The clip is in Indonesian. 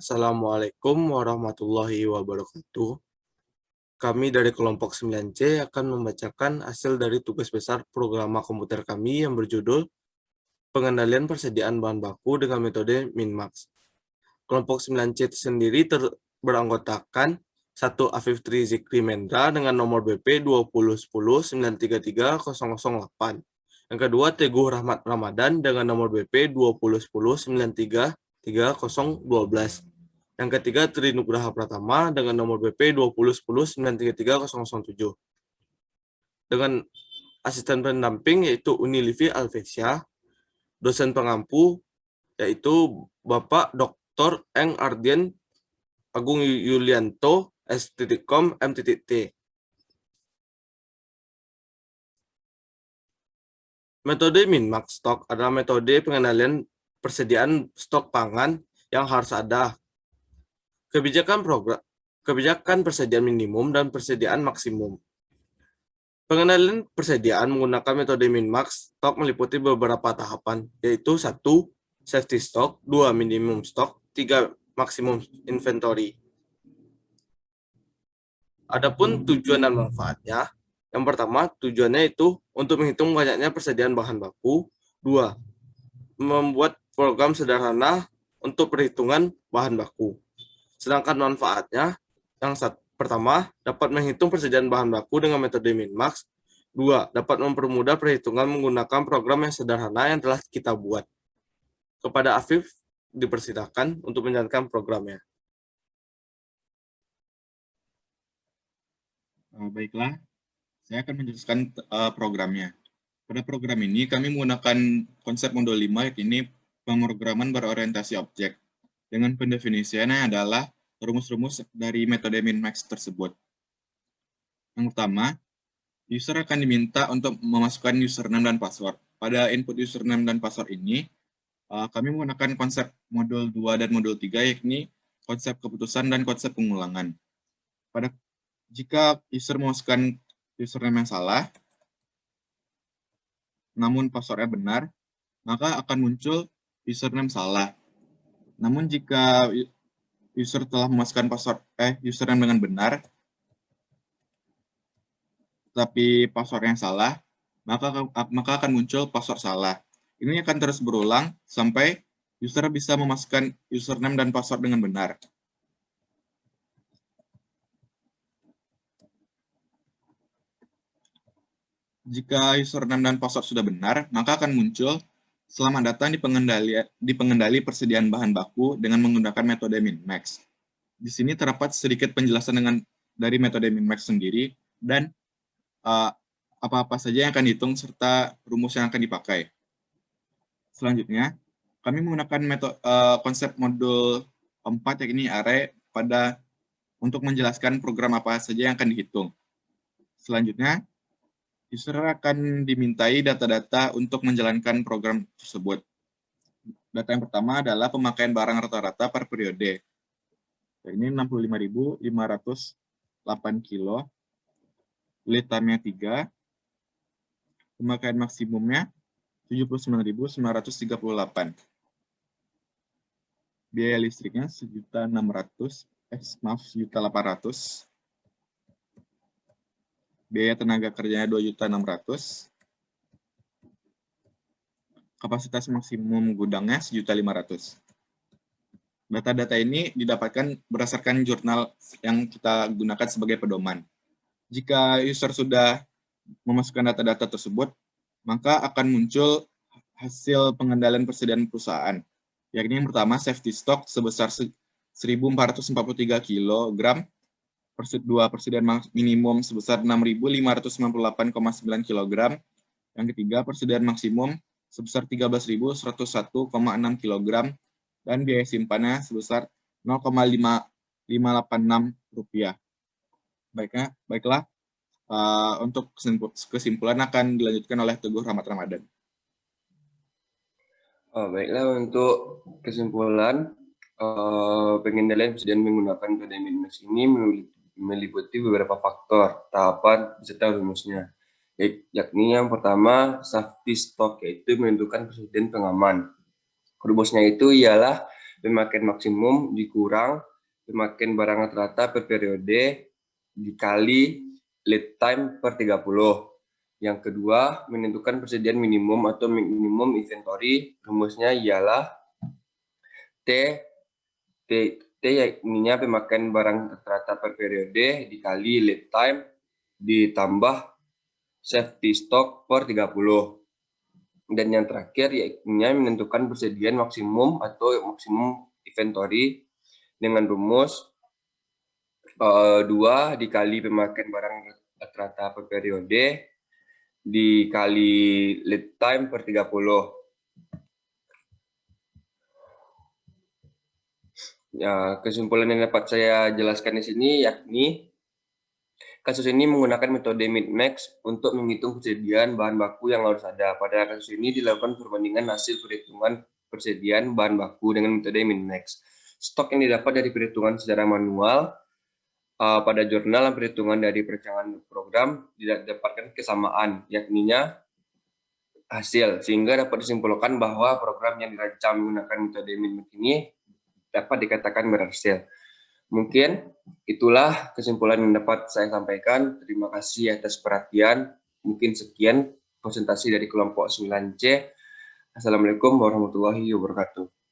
Assalamualaikum warahmatullahi wabarakatuh. Kami dari kelompok 9C akan membacakan hasil dari tugas besar program komputer kami yang berjudul Pengendalian Persediaan Bahan Baku dengan Metode Min-Max. Kelompok 9C sendiri beranggotakan 1. Afif Tri Zikri Mendra dengan nomor BP 2010933008. Yang kedua, Teguh Rahmat Ramadan dengan nomor BP 2010933012. Yang ketiga, Tri Nugraha Pratama dengan nomor BP 2010933007. Dengan asisten pendamping yaitu Uni Livi Alvesia, dosen pengampu yaitu Bapak Dr. Eng Ardian Agung Yulianto S.Com M.T. Metode Min-Max stok adalah metode pengendalian persediaan stok pangan yang harus ada. Kebijakan persediaan minimum dan persediaan maksimum. Pengendalian persediaan menggunakan metode Min-Max stok meliputi beberapa tahapan, yaitu 1. Safety stock, 2. Minimum stock, 3. Maksimum inventory. Adapun tujuan dan manfaatnya, yang pertama, tujuannya itu untuk menghitung banyaknya persediaan bahan baku. 2. Membuat program sederhana untuk perhitungan bahan baku. Sedangkan manfaatnya, yang pertama, dapat menghitung persediaan bahan baku dengan metode Min-Max. 2. Dapat mempermudah perhitungan menggunakan program yang sederhana yang telah kita buat. Kepada Afif, dipersilakan untuk menjalankan programnya. Baiklah, saya akan menjelaskan programnya. Pada program ini, kami menggunakan konsep modul 5, yakni pemrograman berorientasi objek. Dengan pendefinisiannya adalah rumus-rumus dari metode Min-Max tersebut. Yang pertama, user akan diminta untuk memasukkan username dan password. Pada input username dan password ini, kami menggunakan konsep modul 2 dan modul 3, yakni konsep keputusan dan konsep pengulangan. Jika user memasukkan username yang salah, namun passwordnya benar, maka akan muncul username salah. Namun jika user telah memasukkan username dengan benar, tapi passwordnya salah, maka akan muncul password salah. Ini akan terus berulang sampai user bisa memasukkan username dan password dengan benar. Jika username dan password sudah benar, maka akan muncul selamat datang di pengendali persediaan bahan baku dengan menggunakan metode Min-Max. Di sini terdapat sedikit penjelasan dari metode Min-Max sendiri dan apa-apa saja yang akan dihitung serta rumus yang akan dipakai. Selanjutnya, kami menggunakan konsep modul 4, yakni array, untuk menjelaskan program apa saja yang akan dihitung. Selanjutnya, user akan dimintai data-data untuk menjalankan program tersebut. Data yang pertama adalah pemakaian barang rata-rata per periode. Ini 65.508 kilo, lead time-nya 3, pemakaian maksimumnya 79.938. Biaya listriknya 1.800.000. Biaya tenaga kerjanya 2.600.000. Kapasitas maksimum gudangnya 1.500.000. Data-data ini didapatkan berdasarkan jurnal yang kita gunakan sebagai pedoman. Jika user sudah memasukkan data-data tersebut, maka akan muncul hasil pengendalian persediaan perusahaan. Yakni yang pertama, safety stock sebesar 1.443 kg, 2. Persediaan minimum sebesar 6.598,9 kg. Yang ketiga, persediaan maksimum sebesar 13.101,6 kg. Dan biaya simpannya sebesar 0,586 rupiah. Baiklah, untuk kesimpulan akan dilanjutkan oleh Teguh Rahmat Ramadan. Baiklah, untuk kesimpulan, pengendalian persediaan menggunakan metode Min-Max ini meliputi beberapa faktor, tahapan, serta rumusnya. Yakni yang pertama, safety stock, yaitu menentukan persediaan pengaman. Rumusnya itu ialah pemakaian maksimum dikurang pemakaian barang rata-rata per periode dikali lead time per 30. Yang kedua, menentukan persediaan minimum atau minimum inventory. Rumusnya ialah T yakni pemakaian barang rata-rata per periode dikali lead time ditambah safety stock per 30. Dan yang terakhir yakni menentukan persediaan maksimum atau maksimum inventory dengan rumus 2 dikali pemakaian barang rata-rata per periode dikali lead time per 30. Ya, kesimpulan yang dapat saya jelaskan di sini yakni kasus ini menggunakan metode min-max untuk menghitung persediaan bahan baku yang harus ada. Pada kasus ini dilakukan perbandingan hasil perhitungan persediaan bahan baku dengan metode min-max. Stok yang didapat dari perhitungan secara manual pada jurnal dan perhitungan dari perencanaan program tidak dapatkan kesamaan, yakninya hasil, sehingga dapat disimpulkan bahwa program yang dirancang menggunakan metode min-max ini dapat dikatakan berhasil. Mungkin itulah kesimpulan yang dapat saya sampaikan. Terima kasih atas perhatian. Mungkin sekian presentasi dari kelompok 9C. Assalamualaikum warahmatullahi wabarakatuh.